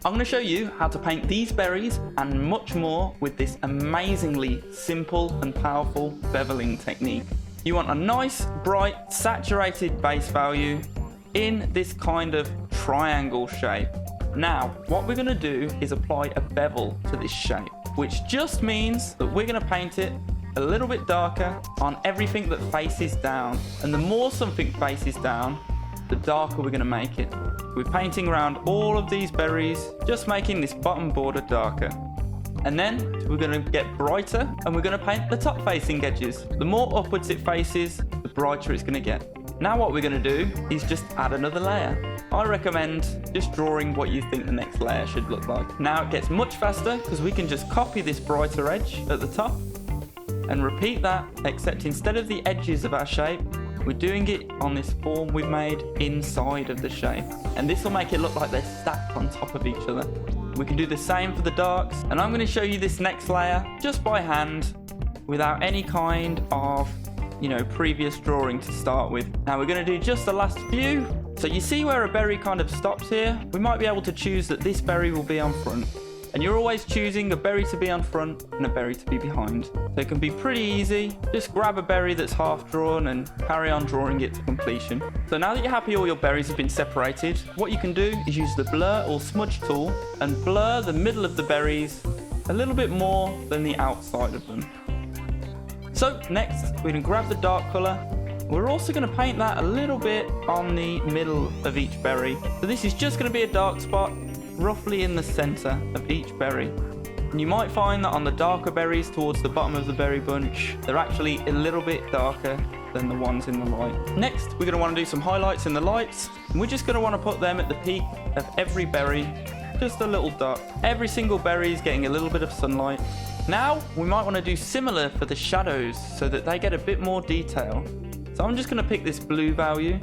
I'm going to show you how to paint these berries and much more with this amazingly simple and powerful beveling technique. You want a nice, bright, saturated base value in this kind of triangle shape. Now, what we're going to do is apply a bevel to this shape, which just means that we're going to paint it a little bit darker on everything that faces down. And the more something faces down, the darker we're going to make it. We're painting around all of these berries, just making this bottom border darker. And then we're going to get brighter and we're going to paint the top facing edges. The more upwards it faces, the brighter it's going to get. Now what we're going to do is just add another layer. I recommend just drawing what you think the next layer should look like. Now it gets much faster because we can just copy this brighter edge at the top and repeat that, except instead of the edges of our shape, we're doing it on this form we've made inside of the shape. And this will make it look like they're stacked on top of each other. We can do the same for the darks. And I'm going to show you this next layer just by hand without any kind of, previous drawing to start with. Now we're going to do just the last few. So you see where a berry kind of stops here? We might be able to choose that this berry will be on front. And you're always choosing a berry to be on front and a berry to be behind. So it can be pretty easy. Just grab a berry that's half drawn and carry on drawing it to completion. So now that you're happy all your berries have been separated, what you can do is use the blur or smudge tool and blur the middle of the berries a little bit more than the outside of them. So next, we're going to grab the dark colour. We're also going to paint that a little bit on the middle of each berry. So this is just going to be a dark spot roughly in the center of each berry. And you might find that on the darker berries towards the bottom of the berry bunch, they're actually a little bit darker than the ones in the light. Next, we're going to want to do some highlights in the lights. And we're just going to want to put them at the peak of every berry, just a little dot. Every single berry is getting a little bit of sunlight. Now, we might want to do similar for the shadows so that they get a bit more detail. So I'm just going to pick this blue value.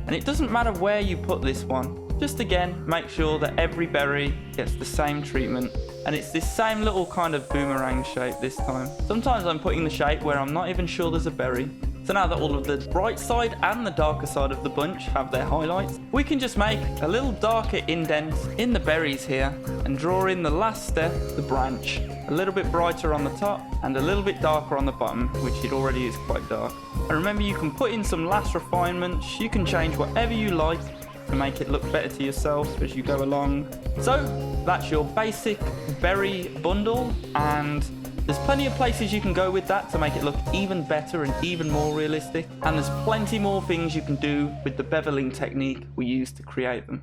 And it doesn't matter where you put this one. Just again, make sure that every berry gets the same treatment. And it's this same little kind of boomerang shape this time. Sometimes I'm putting the shape where I'm not even sure there's a berry. So now that all of the bright side and the darker side of the bunch have their highlights, we can just make a little darker indent in the berries here and draw in the last step, the branch. A little bit brighter on the top and a little bit darker on the bottom, which it already is quite dark. And remember, you can put in some last refinements. You can change whatever you like to make it look better to yourself as you go along. So that's your basic berry bundle, and there's plenty of places you can go with that to make it look even better and even more realistic. And there's plenty more things you can do with the beveling technique we use to create them.